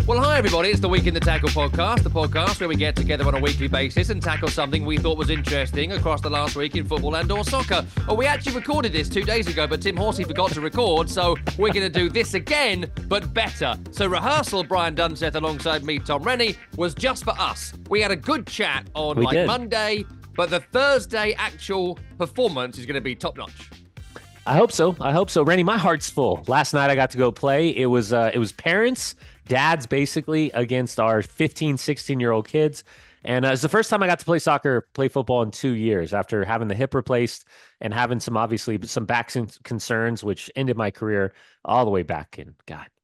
Well, hi, everybody. It's the Week in the Tackle podcast, the podcast where we get together on a weekly basis and tackle something we thought was interesting across the last week in football and or soccer. Oh, we actually recorded this 2 days ago, but Tim Horsey forgot to record, so we're going to do this again, but better. So rehearsal, Brian Dunseth alongside me, Tom Rennie, was just for us. We had a good chat on Monday, but the Thursday actual performance is going to be top-notch. I hope so. Rennie, my heart's full. Last night I got to go play. It was parents, dads basically, against our 15, 16-year-old kids. And it's the first time I got to play football in 2 years after having the hip replaced and having some back concerns, which ended my career all the way back in,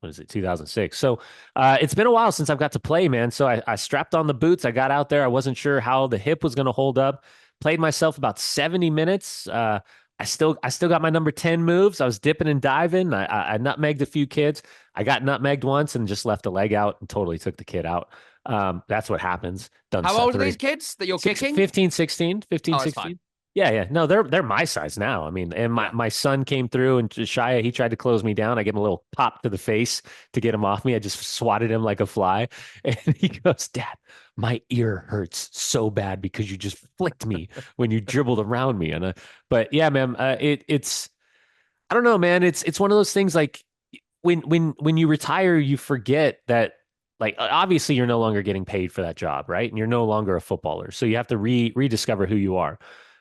2006. So it's been a while since I've got to play, man. So I strapped on the boots. I got out there. I wasn't sure how the hip was going to hold up. Played myself about 70 minutes. I still got my number 10 moves. I was dipping and diving. I nutmegged a few kids. I got nutmegged once and just left a leg out and totally took the kid out. That's what happens. How old are these kids that you're kicking? 15, 16. Fine. Yeah. No, they're my size now. I mean, and my son came through and Shia, he tried to close me down. I gave him a little pop to the face to get him off me. I just swatted him like a fly. And he goes, "Dad, my ear hurts so bad because you just flicked me when you dribbled around me." And but yeah, man, it's I don't know, man. It's one of those things like when you retire, you forget that, like, obviously you're no longer getting paid for that job, right? And you're no longer a footballer, so you have to rediscover who you are.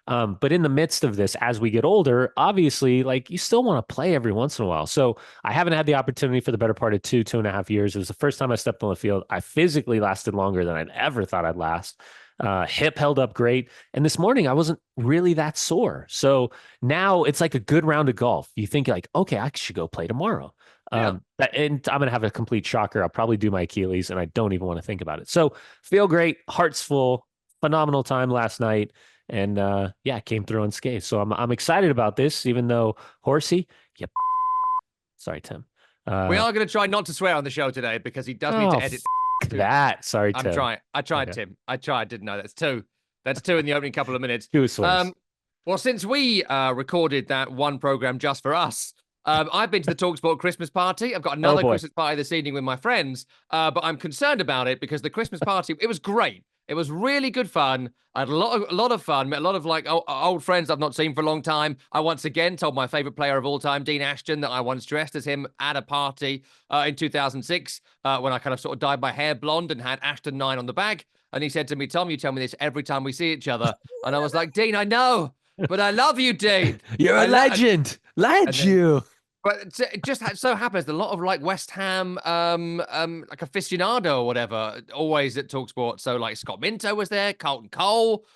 But in the midst of this, as we get older, obviously, like, you still want to play every once in a while. So I haven't had the opportunity for the better part of 2.5 years. It was the first time I stepped on the field. I physically lasted longer than I'd ever thought I'd last. Hip held up great. And this morning I wasn't really that sore. So now it's like a good round of golf. You think like, okay, I should go play tomorrow. And I'm going to have a complete shocker. I'll probably do my Achilles and I don't even want to think about it. So feel great. Heart's full. Phenomenal time last night. And came through unscathed. So I'm excited about this, even though Horsey, sorry, Tim. We are going to try not to swear on the show today because he does need to edit that. Sorry, Tim. I'm trying. I tried, okay. Tim. I tried. Didn't know. That's two. That's two in the opening couple of minutes. Well, since we recorded that one program just for us, I've been to the TalkSport Christmas party. I've got another Christmas party this evening with my friends, but I'm concerned about it because the Christmas party, it was great. It was really good fun. I had a lot of fun. Met a lot of old friends I've not seen for a long time. I once again told my favorite player of all time, Dean Ashton, that I once dressed as him at a party in 2006 when I kind of sort of dyed my hair blonde and had Ashton 9 on the bag. And he said to me, "Tom, you tell me this every time we see each other." And I was like, "Dean, I know, but I love you, Dean. You're a legend. You." But it just so happens that a lot of like West Ham, like aficionado or whatever, always at TalkSport. So like Scott Minto was there, Carlton Cole,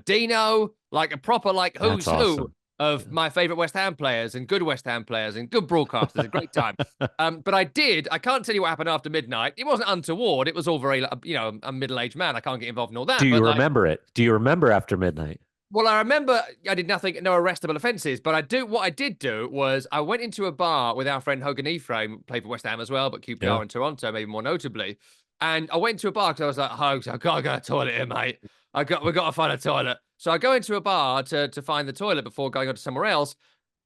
Dino, like a proper like who's who of my favorite West Ham players and good West Ham players and good broadcasters. A great time. But I can't tell you what happened after midnight. It wasn't untoward. It was all very, I'm a middle-aged man. I can't get involved in all that. Do you remember it? Do you remember after midnight? Well, I remember I did nothing, no arrestable offences, but what I did do was I went into a bar with our friend Hogan Ephraim, played for West Ham as well, but QPR in Toronto, maybe more notably. And I went into a bar because I was like, "Hogs, I've got to go to the toilet here, mate. We've got to find a toilet." So I go into a bar to find the toilet before going on to somewhere else.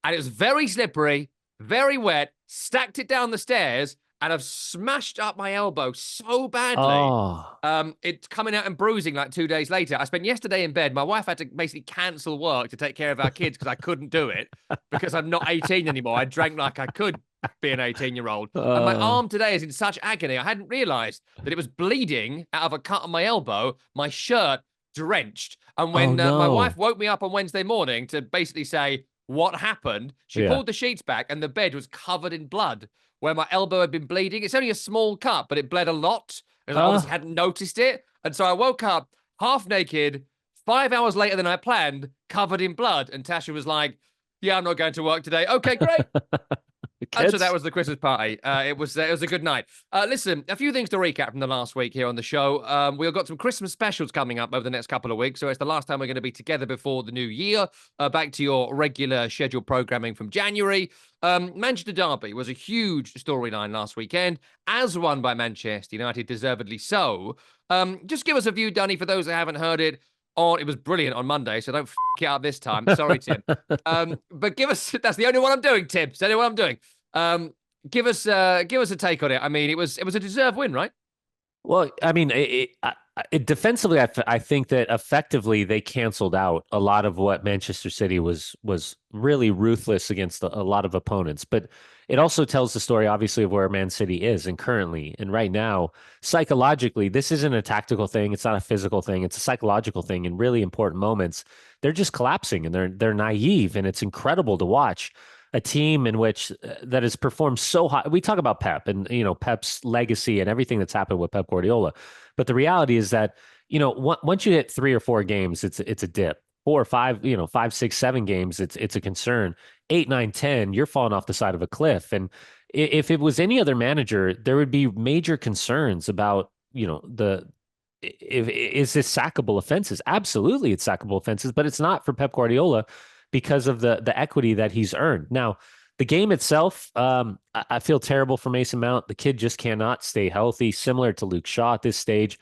And it was very slippery, very wet, stacked it down the stairs, and I've smashed up my elbow so badly. It's coming out and bruising like 2 days later. I spent yesterday in bed. My wife had to basically cancel work to take care of our kids because I couldn't do it because I'm not 18 anymore. I drank like I could be an 18-year-old. And my arm today is in such agony. I hadn't realized that it was bleeding out of a cut on my elbow, my shirt drenched. And when my wife woke me up on Wednesday morning to basically say what happened, she pulled the sheets back and the bed was covered in blood where my elbow had been bleeding. It's only a small cut, but it bled a lot. And I obviously hadn't noticed it. And so I woke up half naked, 5 hours later than I planned, covered in blood. And Tasha was like, "Yeah, I'm not going to work today." Okay, great. And so that was the Christmas party. It was a good night. Listen, a few things to recap from the last week here on the show. We've got some Christmas specials coming up over the next couple of weeks. So it's the last time we're going to be together before the new year. Back to your regular scheduled programming from January. Manchester Derby was a huge storyline last weekend, as won by Manchester United, deservedly so. Just give us a view, Dunny, for those that haven't heard it. It was brilliant on Monday, so don't f*** it up this time. Sorry, Tim. But give us, that's the only one I'm doing, Tim. It's the only one I'm doing. Give us a take on it. I mean, it was a deserved win, right? Well, I mean, defensively, I think that effectively they canceled out a lot of what Manchester City was really ruthless against a lot of opponents. But it also tells the story, obviously, of where Man City is and currently and right now. Psychologically, this isn't a tactical thing. It's not a physical thing. It's a psychological thing. In really important moments, they're just collapsing and they're naive, and it's incredible to watch a team in which that has performed so high. We talk about Pep and Pep's legacy and everything that's happened with Pep Guardiola, but the reality is that once you hit 3 or 4 games, it's a dip. 4 or 5, 5, 6, 7 games, it's a concern. 8, 9, 10, you're falling off the side of a cliff. And if it was any other manager, there would be major concerns about the if is this sackable offenses? Absolutely, it's sackable offenses, but it's not for Pep Guardiola because of the equity that he's earned. Now, the game itself, I feel terrible for Mason Mount. The kid just cannot stay healthy, similar to Luke Shaw at this stage.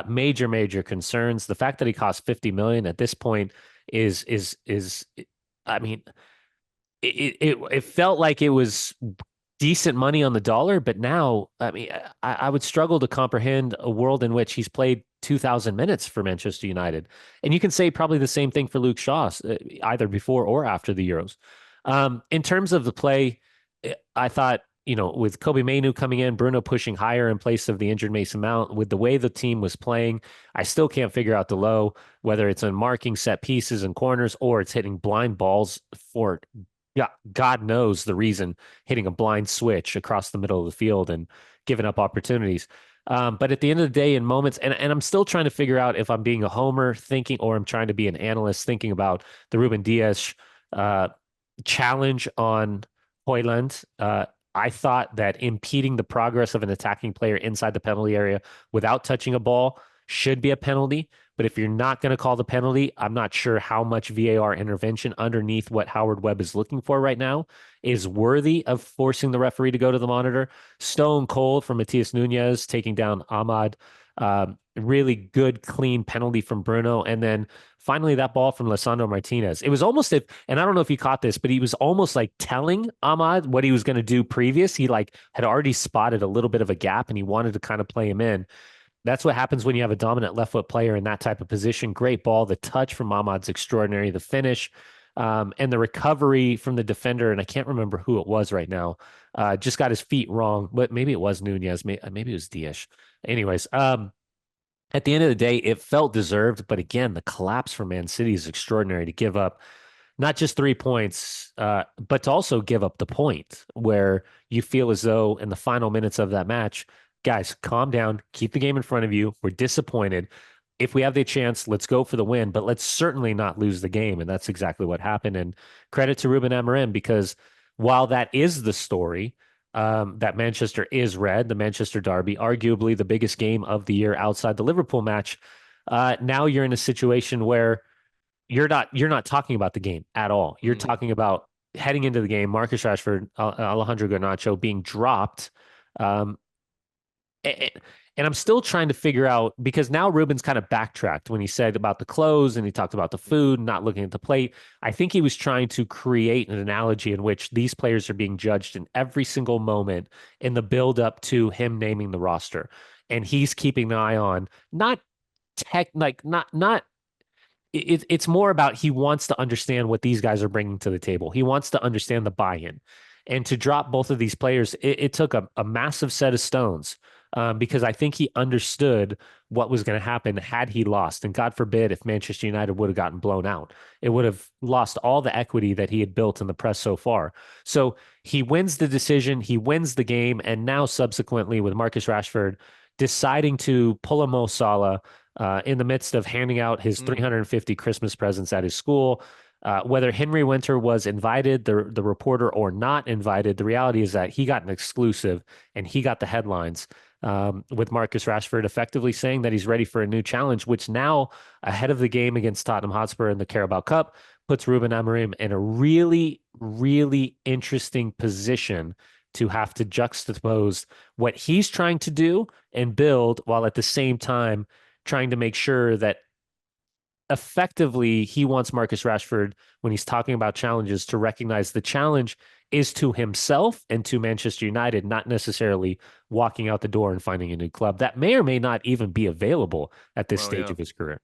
Major concerns. The fact that he cost 50 million at this point is I mean, it felt like it was decent money on the dollar, but now, I mean, I would struggle to comprehend a world in which he's played 2,000 minutes for Manchester United. And you can say probably the same thing for Luke Shaw, either before or after the Euros. In terms of the play, I thought, with Kobe Mainu coming in, Bruno pushing higher in place of the injured Mason Mount, with the way the team was playing, I still can't figure out the low, whether it's on marking set pieces and corners or it's hitting blind balls for, yeah, God knows the reason, hitting a blind switch across the middle of the field and giving up opportunities. But at the end of the day, in moments, and I'm still trying to figure out if I'm being a homer thinking or I'm trying to be an analyst thinking about the Ruben Dias challenge on Hoyland. I thought that impeding the progress of an attacking player inside the penalty area without touching a ball should be a penalty. But if you're not going to call the penalty, I'm not sure how much VAR intervention underneath what Howard Webb is looking for right now is worthy of forcing the referee to go to the monitor. Stone cold from Matias Nunez taking down Ahmad. Really good, clean penalty from Bruno. And then finally that ball from Lisandro Martinez. It was almost, and I don't know if you caught this, but he was almost like telling Ahmad what he was going to do previous. He had already spotted a little bit of a gap and he wanted to kind of play him in. That's what happens when you have a dominant left foot player in that type of position. Great ball. The touch from Ahmad's extraordinary. The finish and the recovery from the defender, and I can't remember who it was right now, just got his feet wrong. But maybe it was Nunez. Maybe it was Dyche. Anyways, at the end of the day, it felt deserved. But again, the collapse for Man City is extraordinary to give up not just 3 points, but to also give up the point where you feel as though in the final minutes of that match, guys, calm down, keep the game in front of you. We're disappointed. If we have the chance, let's go for the win, but let's certainly not lose the game. And that's exactly what happened. And credit to Ruben Amorim, because while that is the story, that Manchester is red, the Manchester Derby, arguably the biggest game of the year outside the Liverpool match. Now you're in a situation where you're not talking about the game at all. You're talking about heading into the game, Marcus Rashford, Alejandro Garnacho being dropped. And I'm still trying to figure out, because now Ruben's kind of backtracked when he said about the clothes and he talked about the food, not looking at the plate. I think he was trying to create an analogy in which these players are being judged in every single moment in the build up to him naming the roster. And he's keeping an eye on it's more about he wants to understand what these guys are bringing to the table. He wants to understand the buy-in. And to drop both of these players, it took a massive set of stones. Because I think he understood what was going to happen had he lost. And God forbid if Manchester United would have gotten blown out. It would have lost all the equity that he had built in the press so far. So he wins the decision, he wins the game, and now subsequently with Marcus Rashford deciding to pull a Mo Salah in the midst of handing out his 350 Christmas presents at his school. Whether Henry Winter was invited, the reporter, or not invited, the reality is that he got an exclusive and he got the headlines. With Marcus Rashford effectively saying that he's ready for a new challenge, which now, ahead of the game against Tottenham Hotspur in the Carabao Cup, puts Ruben Amorim in a really, really interesting position to have to juxtapose what he's trying to do and build, while at the same time trying to make sure that effectively, he wants Marcus Rashford, when he's talking about challenges, to recognize the challenge is to himself and to Manchester United, not necessarily walking out the door and finding a new club that may or may not even be available at this Well, stage yeah. of his career.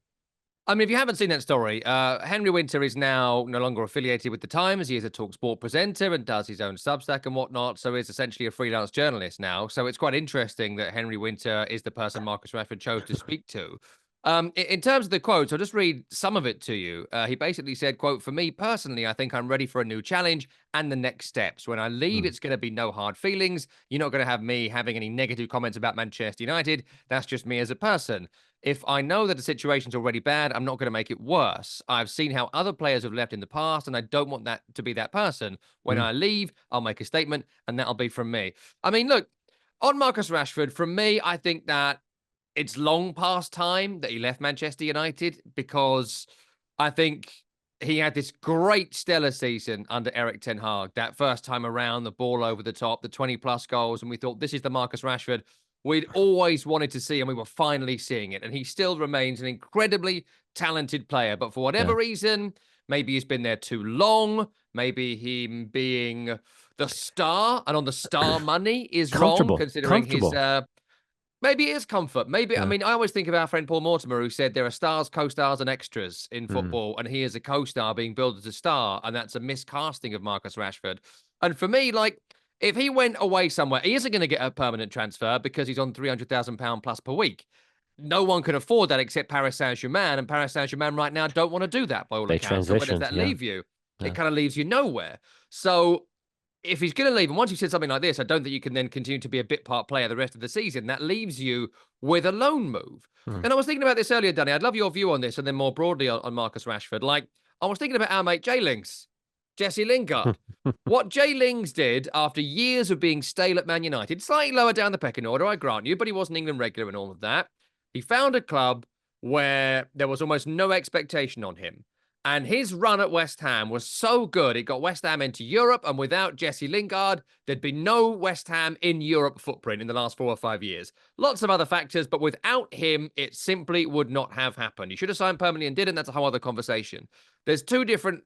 I mean, if you haven't seen that story, Henry Winter is now no longer affiliated with the Times. He is a TalkSport presenter and does his own Substack and whatnot. So he's essentially a freelance journalist now. So it's quite interesting that Henry Winter is the person Marcus Rashford chose to speak to. In terms of the quotes, I'll just read some of it to you. He basically said, quote, "For me personally, I think I'm ready for a new challenge and the next steps. When I leave, it's going to be no hard feelings. You're not going to have me having any negative comments about Manchester United. That's just me as a person. If I know that the situation's already bad, I'm not going to make it worse. I've seen how other players have left in the past, and I don't want that to be that person. When Mm. I leave, I'll make a statement, and that'll be from me." I mean, look, on Marcus Rashford, from me, I think that it's long past time that he left Manchester United, because I think he had this great stellar season under Eric Ten Hag. That first time around, the ball over the top, the 20 plus goals, and we thought this is the Marcus Rashford we'd always wanted to see, and we were finally seeing it. And he still remains an incredibly talented player, but for whatever Yeah. reason, maybe he's been there too long. Maybe him being the star and on the star money is wrong, Comfortable. considering his Comfortable. maybe it is comfort. Maybe, I Yeah. mean, I always think of our friend Paul Mortimer, who said there are stars, co-stars, and extras in Mm. football, and he is a co-star being billed as a star, and that's a miscasting of Marcus Rashford. And for me, like, if he went away somewhere, he isn't going to get a permanent transfer because he's on £300,000 plus per week. No one can afford that except Paris Saint-Germain, and Paris Saint-Germain right now don't want to do that by all They accounts. So where does transitioned. that Yeah. leave you? It Yeah. kind of leaves you nowhere. So if he's going to leave, and once you've said something like this, I don't think you can then continue to be a bit part player the rest of the season. That leaves you with a loan move. Mm. And I was thinking about this earlier, Danny. I'd love your view on this, and then more broadly on Marcus Rashford. Like, I was thinking about our mate Jay Lings, Jesse Lingard. What Jay Lings did after years of being stale at Man United, slightly lower down the pecking order, I grant you, but he wasn't England regular and all of that. He found a club where there was almost no expectation on him. And his run at West Ham was so good, it got West Ham into Europe. And without Jesse Lingard, there'd be no West Ham in Europe footprint in the last 4 or 5 years. Lots of other factors, but without him, it simply would not have happened. He should have signed permanently and didn't. That's a whole other conversation. There's two different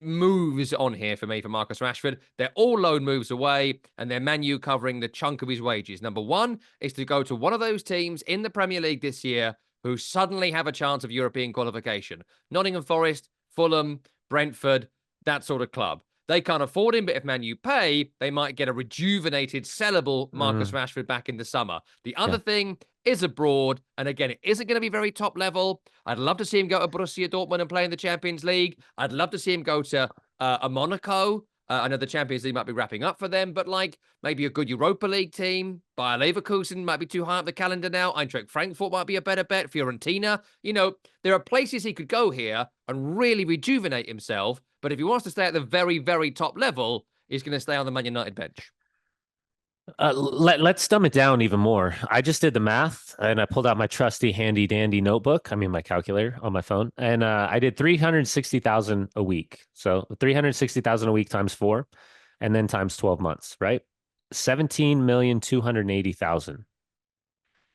moves on here for me for Marcus Rashford. They're all loan moves away, and they're Man U covering the chunk of his wages. Number one is to go to one of those teams in the Premier League this year who suddenly have a chance of European qualification. Nottingham Forest, Fulham, Brentford, that sort of club. They can't afford him, but if Man U pay, they might get a rejuvenated, sellable Marcus Mm. Rashford back in the summer. The other Yeah. thing is abroad, and again, it isn't going to be very top level. I'd love to see him go to Borussia Dortmund and play in the Champions League. I'd love to see him go to a Monaco. I know the Champions League might be wrapping up for them, but like maybe a good Europa League team. Bayer Leverkusen might be too high up the calendar now. Eintracht Frankfurt might be a better bet. Fiorentina. You know, there are places he could go here and really rejuvenate himself. But if he wants to stay at the very, very top level, he's going to stay on the Man United bench. Let's dumb it down even more. I just did the math and I pulled out my trusty handy dandy notebook. I mean, my calculator on my phone, and I did 360,000 a week. So 360,000 a week times four, and then times 12 months, right? 17,280,000.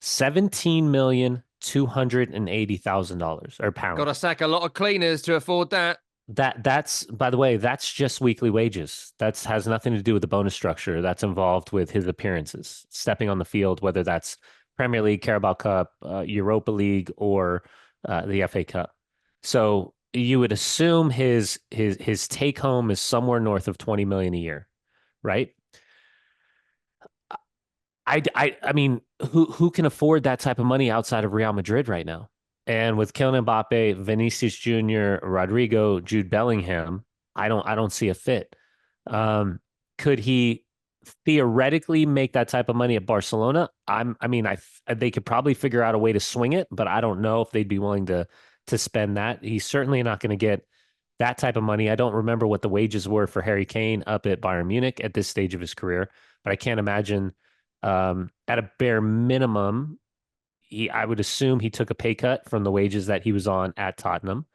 $17,280,000 or Got to pounds. sack a lot of cleaners to afford that. That's by the way, that's just weekly wages. That's has nothing to do with the bonus structure that's involved with his appearances, stepping on the field, whether that's Premier League, Carabao Cup, Europa League, or the FA Cup. So you would assume his take home is somewhere north of 20 million a year, right? I mean, who can afford that type of money outside of Real Madrid right now? And with Kylian Mbappe, Vinicius Jr., Rodrigo, Jude Bellingham, I don't see a fit. Could he theoretically make that type of money at Barcelona? They could probably figure out a way to swing it, but I don't know if they'd be willing to spend that. He's certainly not going to get that type of money. I don't remember what the wages were for Harry Kane up at Bayern Munich at this stage of his career, but I can't imagine at a bare minimum, I would assume he took a pay cut from the wages that he was on at Tottenham,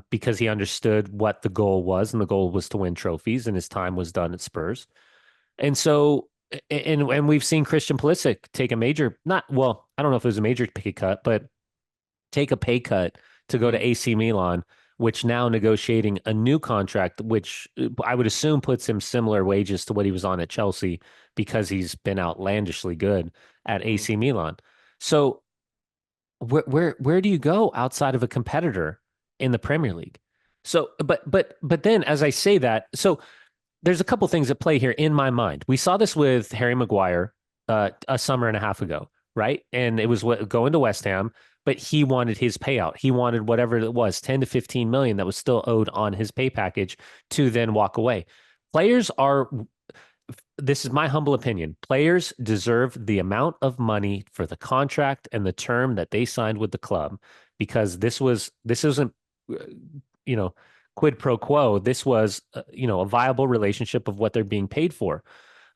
because he understood what the goal was, and the goal was to win trophies, and his time was done at Spurs. And so, and we've seen Christian Pulisic take a major, not well, I don't know if it was a major pay cut, but take a pay cut to go to AC Milan, which now negotiating a new contract, which I would assume puts him similar wages to what he was on at Chelsea because he's been outlandishly good at AC Milan. So where do you go outside of a competitor in the Premier League? So, but then as I say that, so there's a couple things at play here in my mind. We saw this with Harry Maguire a summer and a half ago, right? And it was going to West Ham, but he wanted his payout. He wanted whatever it was, 10 to 15 million that was still owed on his pay package to then walk away. Players are, this is my humble opinion, players deserve the amount of money for the contract and the term that they signed with the club, because this isn't, you know, quid pro quo. This was, a viable relationship of what they're being paid for.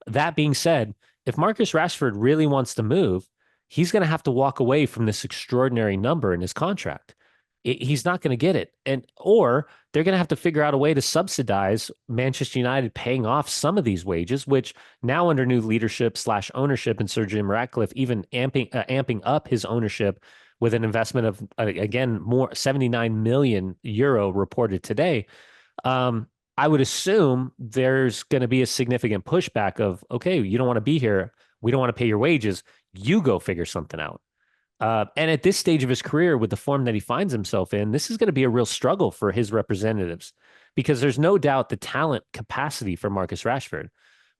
That being said, if Marcus Rashford really wants to move, he's going to have to walk away from this extraordinary number in his contract. He's not going to get it. Or they're going to have to figure out a way to subsidize Manchester United paying off some of these wages, which now under new leadership / ownership and Sir Jim Ratcliffe, even amping up his ownership with an investment of, again, more 79 million euro reported today. I would assume there's going to be a significant pushback of, okay, you don't want to be here. We don't want to pay your wages. You go figure something out. And at this stage of his career, with the form that he finds himself in, this is going to be a real struggle for his representatives, because there's no doubt the talent capacity for Marcus Rashford.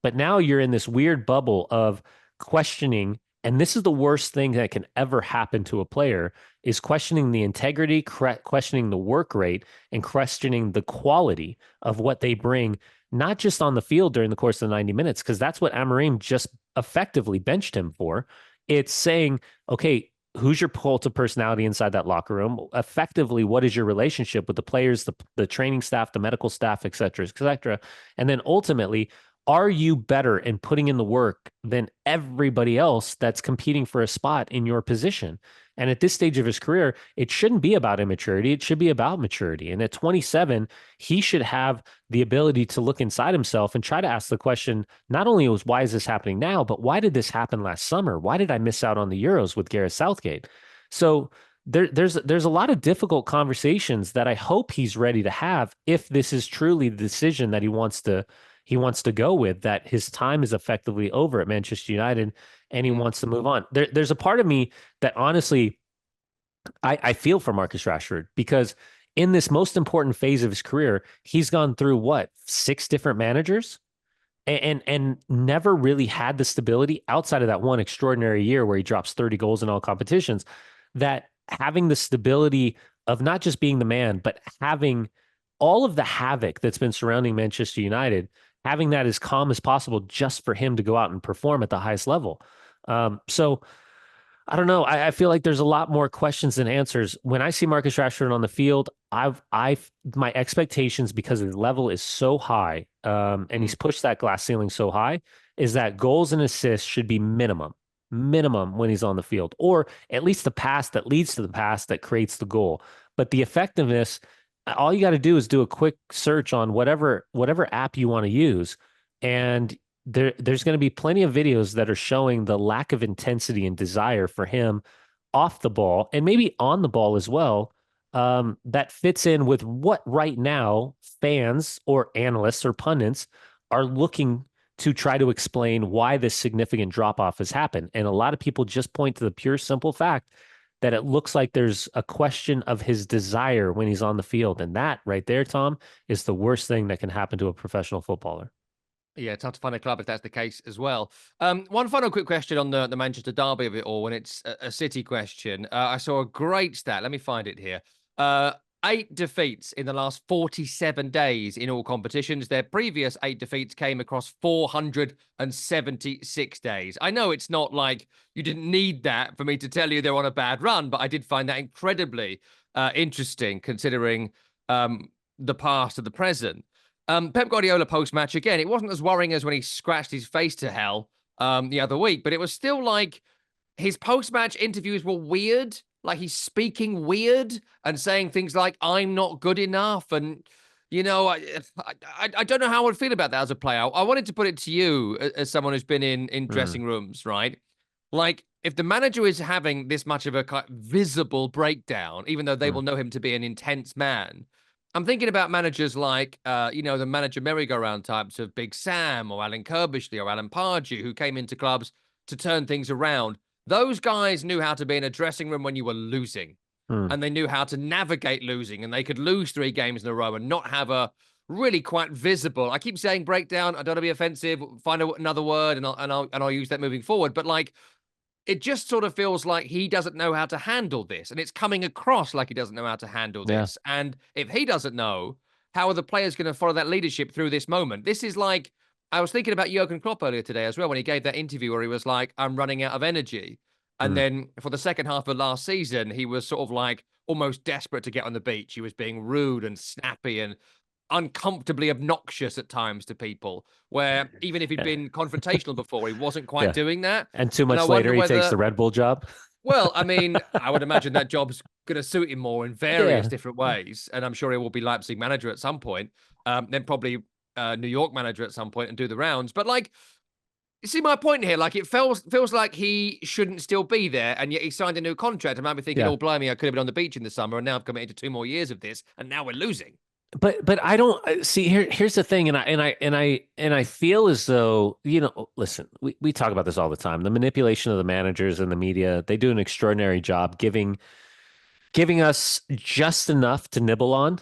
But now you're in this weird bubble of questioning. And this is the worst thing that can ever happen to a player, is questioning the integrity, questioning the work rate, and questioning the quality of what they bring, not just on the field during the course of the 90 minutes, because that's what Amorim just effectively benched him for. It's saying, okay, who's your cult of personality inside that locker room? Effectively, what is your relationship with the players, the training staff, the medical staff, et cetera, et cetera? And then ultimately, are you better in putting in the work than everybody else that's competing for a spot in your position? And at this stage of his career, it shouldn't be about immaturity. It should be about maturity. And at 27, he should have the ability to look inside himself and try to ask the question, not only was why is this happening now, but why did this happen last summer? Why did I miss out on the Euros with Gareth Southgate? So there's a lot of difficult conversations that I hope he's ready to have if this is truly the decision that he wants to go with, that his time is effectively over at Manchester United and he wants to move on. There's a part of me that honestly, I feel for Marcus Rashford, because in this most important phase of his career, he's gone through 6 different managers and never really had the stability outside of that one extraordinary year where he drops 30 goals in all competitions, that having the stability of not just being the man, but having all of the havoc that's been surrounding Manchester United, having that as calm as possible just for him to go out and perform at the highest level. So I don't know. I feel like there's a lot more questions than answers. When I see Marcus Rashford on the field, my expectations, because the level is so high, and he's pushed that glass ceiling so high, is that goals and assists should be minimum when he's on the field, or at least the pass that leads to the pass that creates the goal. But the effectiveness, all you got to do is do a quick search on whatever app you want to use, and there's going to be plenty of videos that are showing the lack of intensity and desire for him off the ball and maybe on the ball as well. That fits in with what right now fans or analysts or pundits are looking to try to explain why this significant drop off has happened. And a lot of people just point to the pure, simple fact that it looks like there's a question of his desire when he's on the field. And that right there, Tom, is the worst thing that can happen to a professional footballer. Yeah, it's hard to find a club if that's the case as well. One final quick question on the Manchester derby of it all, and it's a City question. I saw a great stat. Let me find it here. 8 defeats in the last 47 days in all competitions. Their previous 8 defeats came across 476 days. I know it's not like you didn't need that for me to tell you they're on a bad run, but I did find that incredibly interesting considering the past and the present. Pep Guardiola post-match, again, it wasn't as worrying as when he scratched his face to hell the other week, but it was still like his post-match interviews were weird. Like he's speaking weird and saying things like, I'm not good enough. And, I don't know how I would feel about that as a player. I wanted to put it to you as someone who's been in dressing rooms, right? Like, if the manager is having this much of a visible breakdown, even though they Mm, will know him to be an intense man, I'm thinking about managers like, the manager merry-go-round types of Big Sam or Alan Kirbishley or Alan Pardew, who came into clubs to turn things around. Those guys knew how to be in a dressing room when you were losing, mm. and they knew how to navigate losing, and they could lose 3 games in a row and not have a really quite visible. I keep saying breakdown. I don't want to be offensive. Find another word, and I'll use that moving forward. But like, it just sort of feels like he doesn't know how to handle this, and it's coming across like he doesn't know how to handle Yeah. this. And if he doesn't know, how are the players going to follow that leadership through this moment? This is like, I was thinking about Jurgen Klopp earlier today as well when he gave that interview where he was like, "I'm running out of energy," and Mm. then for the second half of last season, he was sort of like almost desperate to get on the beach. He was being rude and snappy and uncomfortably obnoxious at times to people, where even if he'd Yeah. been confrontational before, he wasn't quite Yeah. doing that. And 2 months And I later, wonder he takes whether, the Red Bull job. well, I mean, I would imagine that job's going to suit him more in various Yeah. different ways. And I'm sure he will be Leipzig manager at some point, then probably New York manager at some point and do the rounds. But like, you see my point here? Like, it feels like he shouldn't still be there, and yet he signed a new contract. I might be thinking, Yeah. oh, blimey, I could have been on the beach in the summer, and now I've committed to 2 more years of this, and now we're losing. But I don't see here's the thing, and I feel as though, listen, we talk about this all the time. The manipulation of the managers and the media, they do an extraordinary job giving us just enough to nibble on,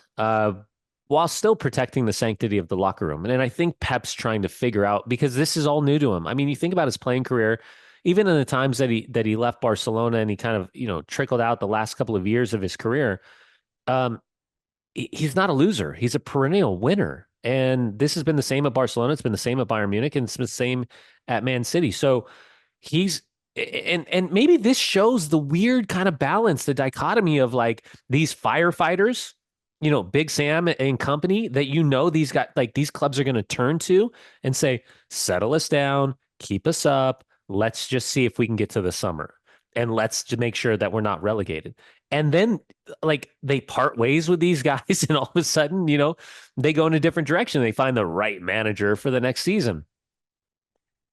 while still protecting the sanctity of the locker room. And I think Pep's trying to figure out, because this is all new to him. I mean, you think about his playing career, even in the times that he left Barcelona and he kind of, trickled out the last couple of years of his career. Um, he's not a loser. He's a perennial winner. And this has been the same at Barcelona. It's been the same at Bayern Munich, and it's been the same at Man City. So he's and maybe this shows the weird kind of balance, the dichotomy of like these firefighters, Big Sam and company, that these guys, like, these clubs are going to turn to and say, settle us down, keep us up. Let's just see if we can get to the summer, and let's just make sure that we're not relegated. And then, like, they part ways with these guys, and all of a sudden, they go in a different direction. They find the right manager for the next season.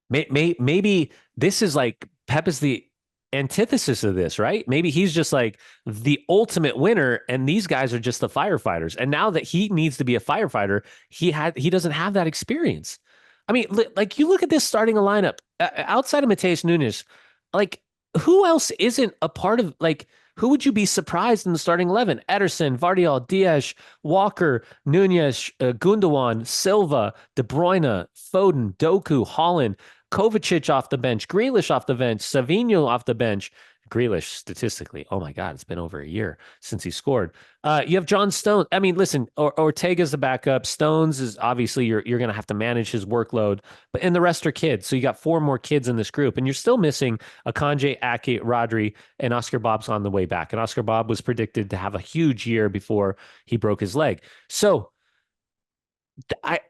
Maybe this is like Pep is the antithesis of this, right? Maybe he's just like the ultimate winner, and these guys are just the firefighters. And now that he needs to be a firefighter, he doesn't have that experience. I mean, like, you look at this starting a lineup outside of Mateus Nunes, like, who else isn't a part of, like, who would you be surprised in the starting 11? Ederson, Vardiol, Dyche, Walker, Nunez, Gundogan, Silva, De Bruyne, Foden, Doku, Holland, Kovacic off the bench, Grealish off the bench, Savinho off the bench. Grealish, statistically, oh my God, it's been over a year since he scored. You have John Stones. I mean, listen, Ortega's the backup. Stones is obviously you're going to have to manage his workload, and the rest are kids. So you got 4 more kids in this group, and you're still missing Akanji, Ake, Rodri, and Oscar Bob's on the way back. And Oscar Bob was predicted to have a huge year before he broke his leg. So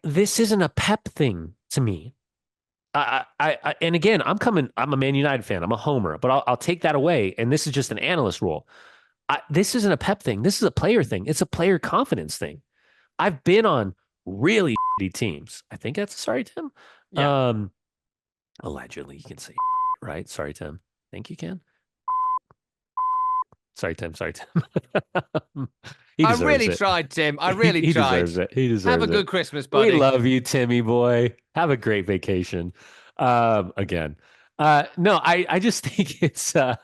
this isn't a Pep thing to me. And again, I'm a Man United fan. I'm a homer, but I'll take that away. And this is just an analyst role. This isn't a Pep thing. This is a player thing. It's a player confidence thing. I've been on really shitty teams. I think that's sorry, Tim. Yeah. Allegedly, you can say, right? Sorry, Tim. Think you can? Sorry, Tim. Sorry, Tim. He I deserves really it. tried, Tim. I really He tried. deserves it. He deserves Have a it. good Christmas, We buddy. love you, Timmy boy. Have a great vacation. Again. No, I just think it's by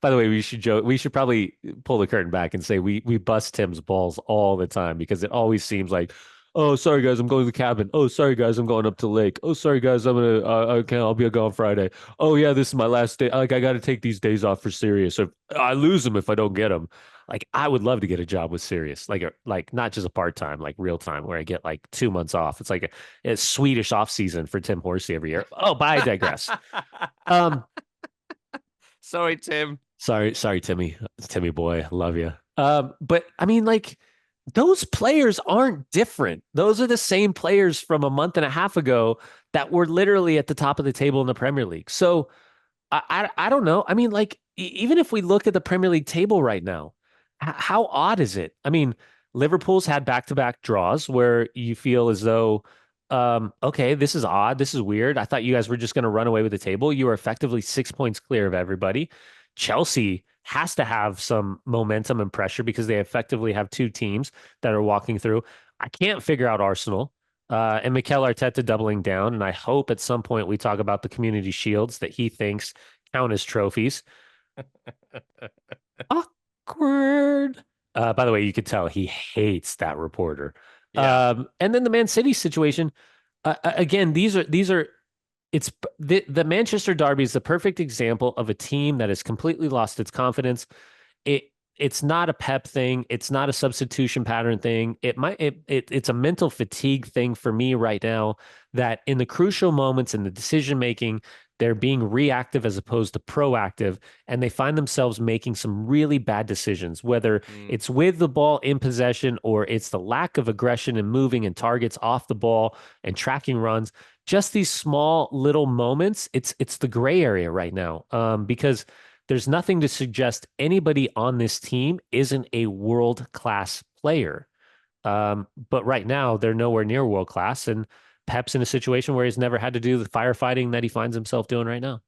the way, we should joke. We should probably pull the curtain back and say we bust Tim's balls all the time, because it always seems like, oh, sorry guys, I'm going to the cabin. Oh, sorry guys, I'm going up to the lake. Oh, sorry guys, I'm gonna okay, I'll be gone Friday. Oh yeah, this is my last day. Like, I got to take these days off for Sirius. So I lose them if I don't get them. Like, I would love to get a job with Sirius, like not just a part time, like real time, where I get like 2 months off. It's like a Swedish off season for Tim Horsey every year. Oh, but I digress. Um, Sorry, Tim. sorry, Timmy boy, love you. But I mean, like, those players aren't different. Those are the same players from a month and a half ago that were literally at the top of the table in the Premier League. So I don't know. I mean, like, even if we look at the Premier League table right now, how odd is it? I mean, Liverpool's had back-to-back draws where you feel as though Okay, this is odd. This is weird. I thought you guys were just going to run away with the table. You are effectively 6 points clear of everybody. Chelsea has to have some momentum and pressure because they effectively have two teams that are walking through. I can't figure out Arsenal and Mikel Arteta doubling down. And I hope at some point we talk about the community shields that he thinks count as trophies. Awkward. By the way, you could tell he hates that reporter. Yeah. And then the Man City situation. Again, these are it's the Manchester Derby is the perfect example of a team that has completely lost its confidence. It's not a Pep thing. It's not a substitution pattern thing. It's a mental fatigue thing for me right now that in the crucial moments in the decision making, they're being reactive as opposed to proactive, and they find themselves making some really bad decisions, whether it's with the ball in possession or it's the lack of aggression and moving and targets off the ball and tracking runs. Just these small little moments. It's the gray area right now, because there's nothing to suggest anybody on this team isn't a world class player. But right now, they're nowhere near world class. And Pep's in a situation where he's never had to do the firefighting that he finds himself doing right now.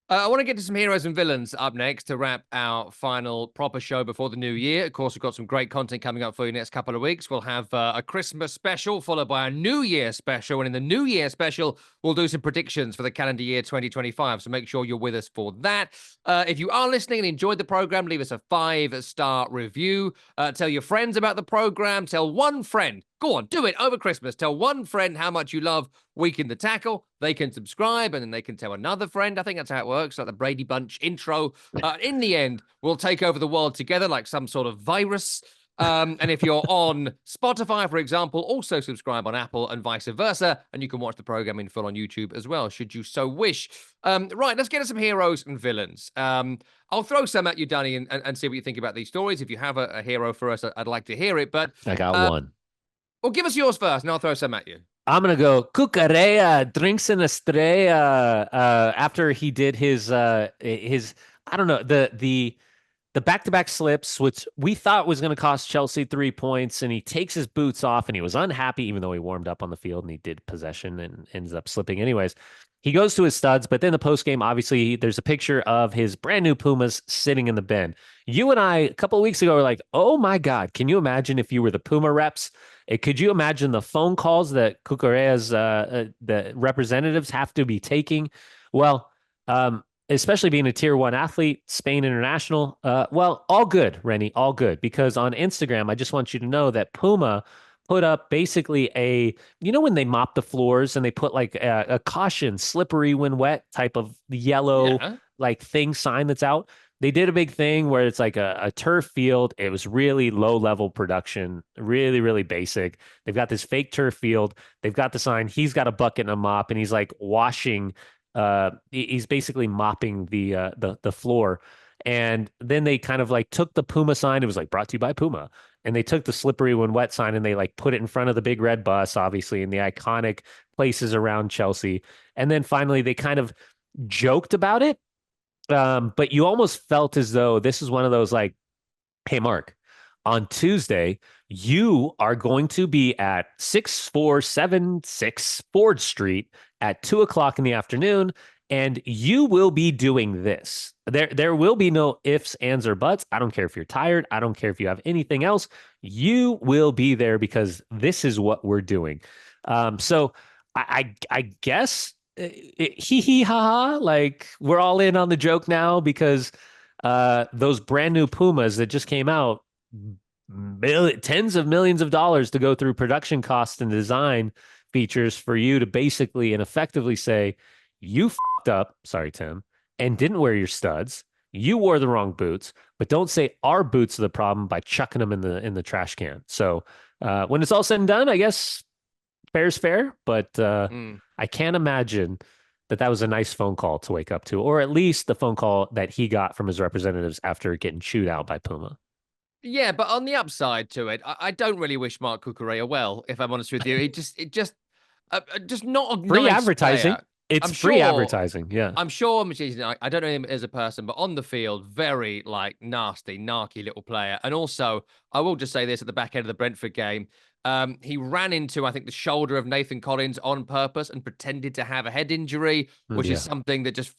I want to get to some heroes and villains up next to wrap our final proper show before the new year. Of course, we've got some great content coming up for you next couple of weeks. We'll have a Christmas special followed by a New Year special. And in the New Year special, we'll do some predictions for the calendar year 2025. So make sure you're with us for that. If you are listening and enjoyed the program, leave us a 5-star review. Tell your friends about the program. Tell one friend. Go on, do it over Christmas. Tell one friend how much you love Week in the Tackle. They can subscribe and then they can tell another friend. I think that's how it works, like the Brady Bunch intro. In the end, we'll take over the world together like some sort of virus. And if you're on Spotify, for example, also subscribe on Apple and vice versa. And you can watch the program in full on YouTube as well, should you so wish. Right, let's get to some heroes and villains. I'll throw some at you, Dunny, and see what you think about these stories. If you have a hero for us, I'd like to hear it. But I got one. well, give us yours first, and I'll throw some at you. I'm gonna go Cucurella drinks in Estrella after he did his I don't know the back-to-back slips, which we thought was going to cost Chelsea 3 points, and he takes his boots off and he was unhappy, even though he warmed up on the field and he did possession and ends up slipping anyways. He goes to his studs, but then the post game, obviously, there's a picture of his brand new Pumas sitting in the bin. You and I, a couple of weeks ago, were like, oh my God, can you imagine if you were the Puma reps? Could you imagine the phone calls that Cucurella's the representatives have to be taking? Well, especially being a tier one athlete, Spain international. Well, all good, Rennie, all good. Because on Instagram, I just want you to know that Puma put up basically when they mop the floors and they put like a caution, slippery when wet type of yellow like thing sign that's out. They did a big thing where it's like a turf field. It was really low level production, really, really basic. They've got this fake turf field. They've got the sign. He's got a bucket and a mop, and he's like washing. He's basically mopping the floor. And then they kind of like took the Puma sign. It was like brought to you by Puma. And they took the slippery when wet sign and they like put it in front of the big red bus, obviously, in the iconic places around Chelsea. And then finally they kind of joked about it. But you almost felt as though this is one of those like, hey, Mark, on Tuesday, you are going to be at 6476 Ford Street at 2:00 in the afternoon, and you will be doing this. There will be no ifs, ands, or buts. I don't care if you're tired. I don't care if you have anything else. You will be there because this is what we're doing. So I guess hee hee ha ha, like we're all in on the joke now because those brand new Pumas that just came out, tens of millions of dollars to go through production costs and design features for you to basically and effectively say, you fucked up, sorry, Tim, and didn't wear your studs. You wore the wrong boots, but don't say our boots are the problem by chucking them in the trash can. So when it's all said and done, I guess fair's fair, but I can't imagine that was a nice phone call to wake up to, or at least the phone call that he got from his representatives after getting chewed out by Puma. Yeah, but on the upside to it, I don't really wish Marc Cucurella well, if I'm honest with you. Just not a free nice advertising. player. It's free advertising. Yeah. I'm sure I don't know him as a person, but on the field, very like nasty, narky little player. And also, I will just say this at the back end of the Brentford game. He ran into, I think, the shoulder of Nathan Collins on purpose and pretended to have a head injury, which is something that just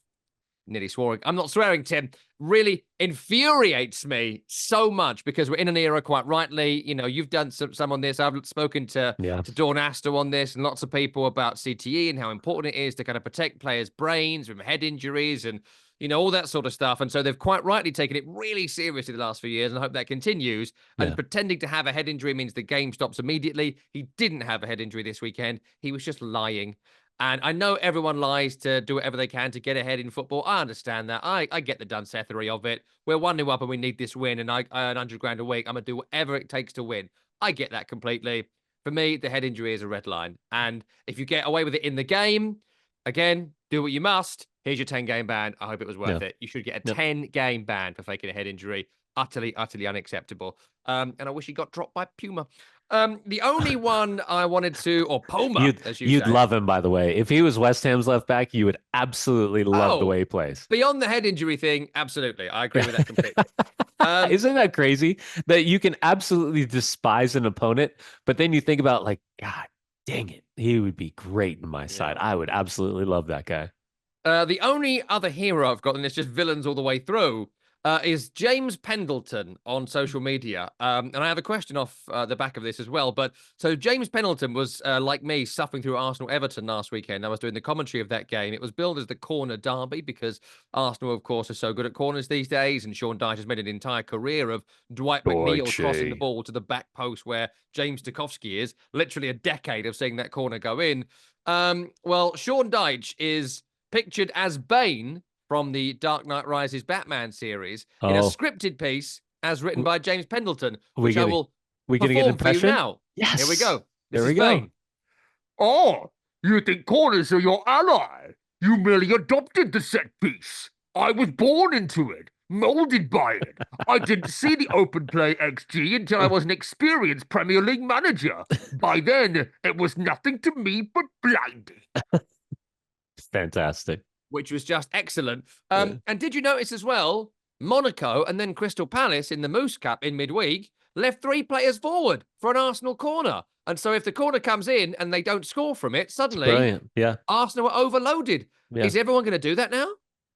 nearly swore. I'm not swearing, Tim. Really infuriates me so much because we're in an era, quite rightly. You know, you've done some on this. I've spoken to Dawn Astor on this and lots of people about CTE and how important it is to kind of protect players' brains from head injuries and, you know, all that sort of stuff. And so they've quite rightly taken it really seriously the last few years, and I hope that continues. And pretending to have a head injury means the game stops immediately. He didn't have a head injury this weekend. He was just lying. And I know everyone lies to do whatever they can to get ahead in football. I understand that. I get the Dunsethery of it. We're 1-0 up and we need this win, and I earn 100 grand a week. I'm going to do whatever it takes to win. I get that completely. For me, the head injury is a red line. And if you get away with it in the game, again, do what you must. Here's your 10-game ban. I hope it was worth it. You should get a 10-game ban for faking a head injury. Utterly, utterly unacceptable. And I wish he got dropped by Puma. The only one I wanted to, or Puma, you'd love him, by the way. If he was West Ham's left back, you would absolutely love the way he plays. Beyond the head injury thing, absolutely. I agree with that completely. Isn't that crazy that you can absolutely despise an opponent, but then you think about, like, God dang it, he would be great in my side. I would absolutely love that guy. The only other hero I've got, and it's just villains all the way through, is James Pendleton on social media. And I have a question off the back of this as well. But so James Pendleton was, like me, suffering through Arsenal-Everton last weekend. I was doing the commentary of that game. It was billed as the corner derby because Arsenal, of course, are so good at corners these days. And Sean Dyche has made an entire career of Dwight McNeil crossing the ball to the back post where James Tarkowski is. Literally a decade of seeing that corner go in. Well, Sean Dyche is pictured as Bane from the Dark Knight Rises Batman series in a scripted piece as written by James Pendleton, which I will perform for you now. Yes. Here we go. There we go. Bane. Oh, you think corners are your ally? You merely adopted the set piece. I was born into it, molded by it. I didn't see the open play XG until I was an experienced Premier League manager. By then, it was nothing to me but blinding. Fantastic. Which was just excellent. And did you notice as well, Monaco and then Crystal Palace in the Moose Cup in midweek left 3 players forward for an Arsenal corner. And so if the corner comes in and they don't score from it, suddenly Arsenal are overloaded. Is everyone going to do that now?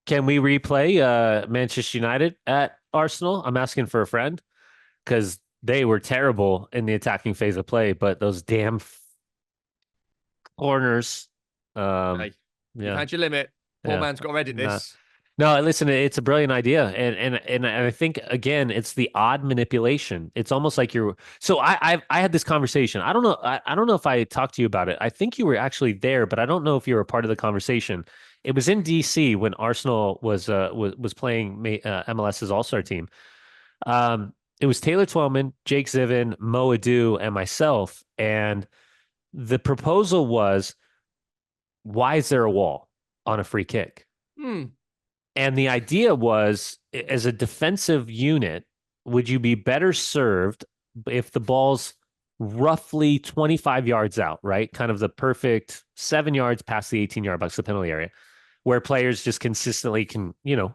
Can we replay Manchester United at Arsenal? I'm asking for a friend because they were terrible in the attacking phase of play, but those damn corners. You've had your limit. Poor man's got to edit this. No, listen, it's a brilliant idea, and I think again, it's the odd manipulation. It's almost like you're. So I had this conversation. I don't know. I don't know if I talked to you about it. I think you were actually there, but I don't know if you were a part of the conversation. It was in DC when Arsenal was playing MLS's All-Star team. It was Taylor Twellman, Jake Ziven, Mo Adu, and myself, and the proposal was, why is there a wall on a free kick? And the idea was, as a defensive unit, would you be better served if the ball's roughly 25 yards out, right? Kind of the perfect 7 yards past the 18-yard box, the penalty area, where players just consistently can, you know,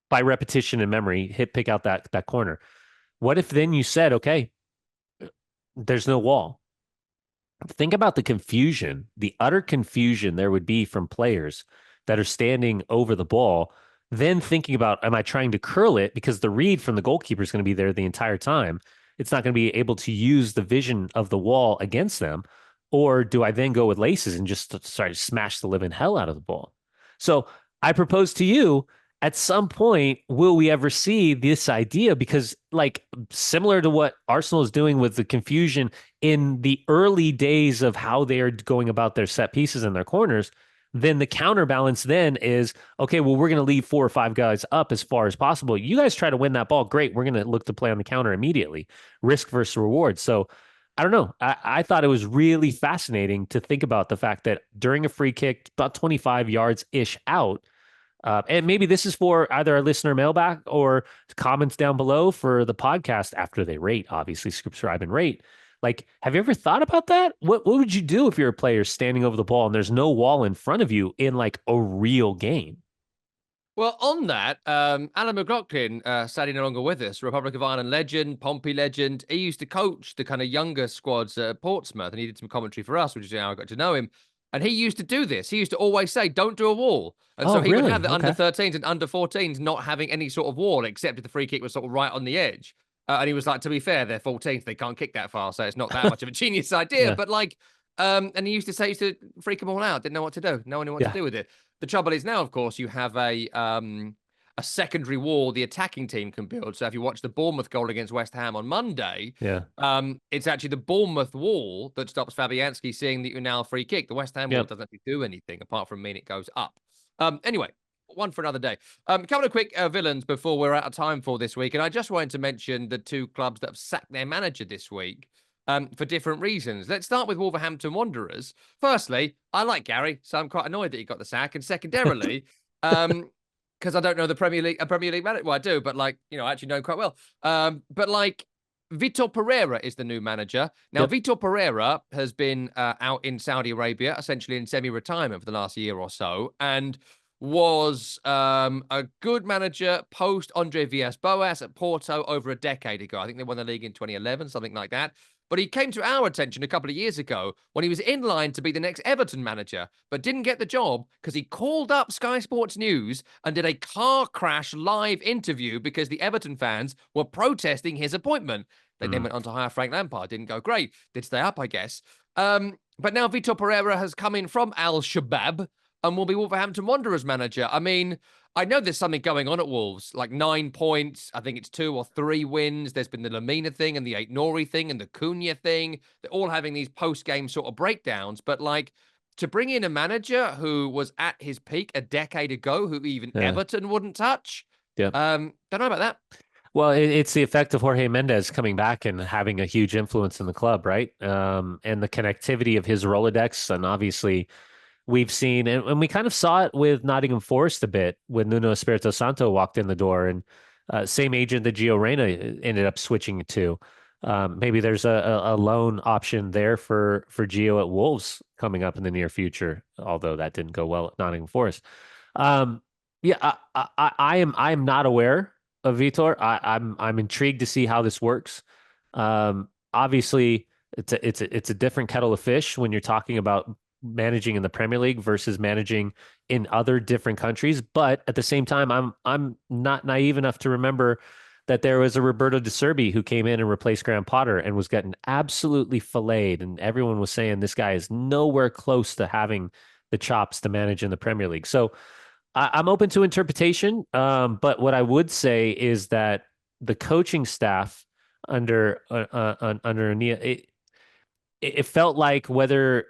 by repetition and memory, pick out that corner. What if then you said, okay, there's no wall? Think about the confusion, the utter confusion there would be from players that are standing over the ball, then thinking about, am I trying to curl it? Because the read from the goalkeeper is going to be there the entire time. It's not going to be able to use the vision of the wall against them. Or do I then go with laces and just start to smash the living hell out of the ball? So I propose to you, at some point, will we ever see this idea? Because, like, similar to what Arsenal is doing with the confusion in the early days of how they are going about their set pieces and their corners, then the counterbalance then is, okay, well, we're going to leave 4 or 5 guys up as far as possible. You guys try to win that ball. Great. We're going to look to play on the counter immediately. Risk versus reward. So I don't know. I thought it was really fascinating to think about the fact that during a free kick, about 25 yards-ish out, and maybe this is for either a listener mailback or comments down below for the podcast after they rate, obviously subscribe and rate. Like, have you ever thought about that? What would you do if you're a player standing over the ball and there's no wall in front of you in like a real game? Well, on that, Alan McLaughlin, sadly no longer with us, Republic of Ireland legend, Pompey legend. He used to coach the kind of younger squads at Portsmouth, and he did some commentary for us, which is how I got to know him. And he used to do this. He used to always say, "Don't do a wall." And so Oh, he would have really? the under Okay. 13s and under 14s not having any sort of wall, except if the free kick was sort of right on the edge. And he was like, "To be fair, they're 14s; they can't kick that far, so it's not that much of a genius idea." Yeah. But like, and he used to say, he used to freak them all out. Didn't know what to do. No one knew what to Yeah. do with it. The trouble is now, of course, you have a secondary wall the attacking team can build. So if you watch the Bournemouth goal against West Ham on Monday, Yeah. it's actually the Bournemouth wall that stops Fabianski seeing the Unal free kick. The West Ham wall Yep. doesn't actually do anything apart from mean it goes up. Anyway, one for another day. A couple of quick villains before we're out of time for this week. And I just wanted to mention the two clubs that have sacked their manager this week. For different reasons. Let's start with Wolverhampton Wanderers. Firstly, I like Gary, so I'm quite annoyed that he got the sack. And secondarily, because I don't know the Premier League manager. Well, I do, but like, I actually know him quite well. But like, Vitor Pereira is the new manager. Now, Yep. Vitor Pereira has been out in Saudi Arabia, essentially in semi-retirement for the last year or so, and was a good manager post Andre Villas-Boas at Porto over a decade ago. I think they won the league in 2011, something like that. But he came to our attention a couple of years ago when he was in line to be the next Everton manager, but didn't get the job because he called up Sky Sports News and did a car crash live interview because the Everton fans were protesting his appointment. They then went on to hire Frank Lampard. Didn't go great. Did stay up, I guess. But now Vitor Pereira has come in from Al Shabab and will be Wolverhampton Wanderers manager. I mean, I know there's something going on at Wolves, like 9 points. I think it's 2 or 3 wins. There's been the Lamina thing and the Ait Nori thing and the Cunha thing. They're all having these post-game sort of breakdowns. But like, to bring in a manager who was at his peak a decade ago, who even Yeah. Everton wouldn't touch. Yep. Don't know about that. Well, it's the effect of Jorge Mendes coming back and having a huge influence in the club, right? And the connectivity of his Rolodex. And obviously, we've seen, and we kind of saw it with Nottingham Forest a bit when Nuno Espirito Santo walked in the door, and same agent that Gio Reyna ended up switching to. Maybe there's a loan option there for Gio at Wolves coming up in the near future, although that didn't go well at Nottingham Forest. Yeah, I am not aware of Vitor. I'm intrigued to see how this works. Obviously, it's a different kettle of fish when you're talking about managing in the Premier League versus managing in other different countries. But at the same time, I'm not naive enough to remember that there was a Roberto De Zerbi who came in and replaced Graham Potter and was getting absolutely filleted, and everyone was saying this guy is nowhere close to having the chops to manage in the Premier League. So I'm open to interpretation, but what I would say is that the coaching staff under Ania, it felt like whether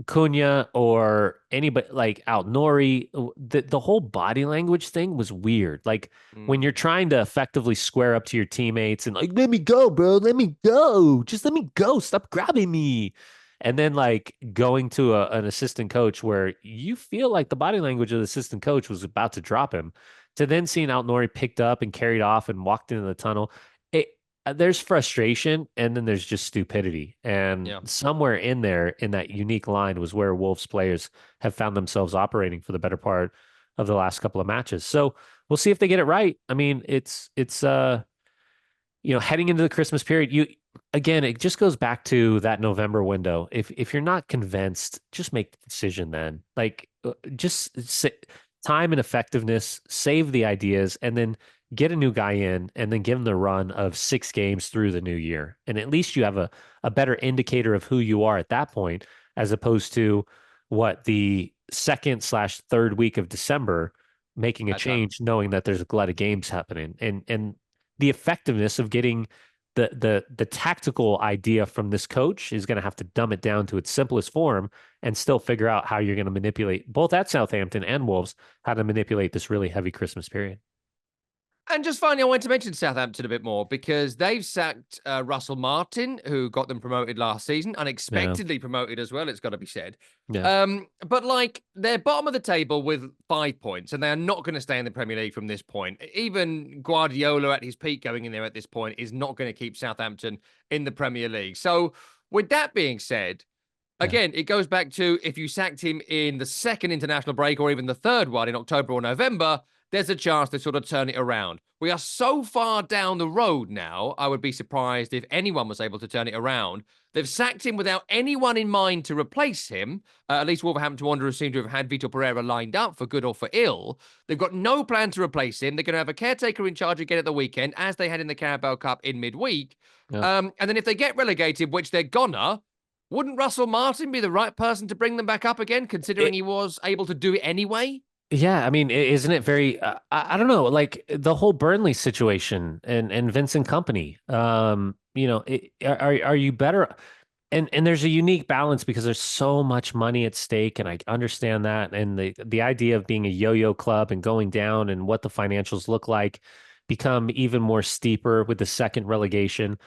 Cunha or anybody like Nori, the whole body language thing was weird. Like when you're trying to effectively square up to your teammates and like, let me go, bro, let me go, just let me go, stop grabbing me. And then like going to an assistant coach where you feel like the body language of the assistant coach was about to drop him, to then seeing Nori picked up and carried off and walked into the tunnel. There's frustration and then there's just stupidity. And somewhere in there, in that unique line, was where Wolves players have found themselves operating for the better part of the last couple of matches. So we'll see if they get it right. I mean, it's heading into the Christmas period, again, it just goes back to that November window. If you're not convinced, just make the decision then. Like time and effectiveness, save the ideas, and then get a new guy in and then give him the run of 6 games through the new year. And at least you have a better indicator of who you are at that point, as opposed to the second/third week of December, making a change, knowing that there's a glut of games happening. And the effectiveness of getting the tactical idea from this coach is going to have to dumb it down to its simplest form and still figure out how you're going to manipulate, both at Southampton and Wolves, how to manipulate this really heavy Christmas period. And just finally, I wanted to mention Southampton a bit more because they've sacked Russell Martin, who got them promoted last season, unexpectedly promoted as well, it's got to be said. Yeah. But like, they're bottom of the table with 5 points, and they are not going to stay in the Premier League from this point. Even Guardiola at his peak going in there at this point is not going to keep Southampton in the Premier League. So with that being said, again, it goes back to if you sacked him in the second international break or even the third one in October or November, there's a chance to sort of turn it around. We are so far down the road now, I would be surprised if anyone was able to turn it around. They've sacked him without anyone in mind to replace him. At least Wolverhampton Wanderers seem to have had Vitor Pereira lined up for good or for ill. They've got no plan to replace him. They're going to have a caretaker in charge again at the weekend, as they had in the Carabao Cup in midweek. And then if they get relegated, which they're gonna, wouldn't Russell Martin be the right person to bring them back up again, considering he was able to do it anyway? Yeah, I mean, isn't it very? I don't know, like the whole Burnley situation and Vincent Company. Are you better? And there's a unique balance because there's so much money at stake, and I understand that. And the idea of being a yo-yo club and going down and what the financials look like become even more steeper with the second relegation.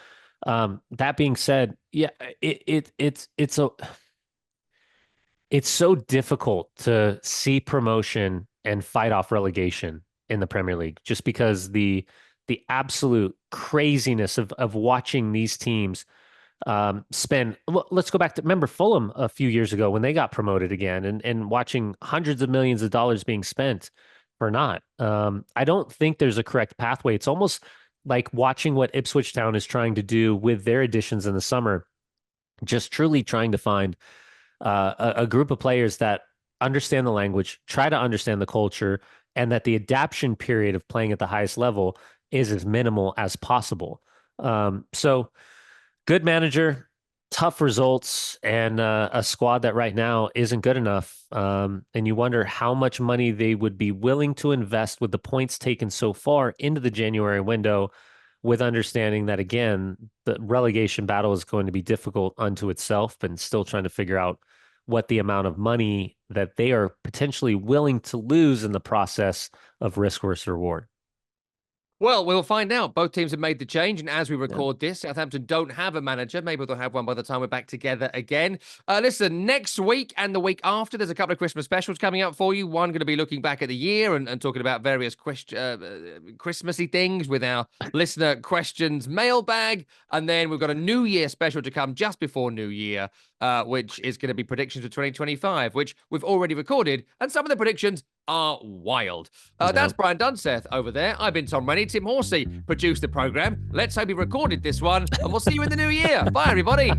That being said, yeah, it's so difficult to see promotion and fight off relegation in the Premier League just because the absolute craziness of watching these teams spend. Let's go back to, remember Fulham a few years ago when they got promoted again and watching hundreds of millions of dollars being spent for not. I don't think there's a correct pathway. It's almost like watching what Ipswich Town is trying to do with their additions in the summer, just truly trying to find a group of players that understand the language, try to understand the culture, and that the adaptation period of playing at the highest level is as minimal as possible. So good manager, tough results, and a squad that right now isn't good enough. And you wonder how much money they would be willing to invest with the points taken so far into the January window, with understanding that, again, the relegation battle is going to be difficult unto itself, and still trying to figure out what the amount of money that they are potentially willing to lose in the process of risk versus reward. Well, we'll find out. Both teams have made the change, and as we record this, Southampton don't have a manager. Maybe they'll have one by the time we're back together again. Listen, next week and the week after, there's a couple of Christmas specials coming up for you. One going to be looking back at the year and talking about various Christmassy things with our listener questions mailbag. And then we've got a New Year special to come just before New Year, which is going to be predictions for 2025, which we've already recorded. And some of the predictions are wild. That's Brian Dunseth over there. I've been Tom Rennie. Tim Horsey produced the program. Let's hope he recorded this one, and we'll see you in the new year. Bye, everybody.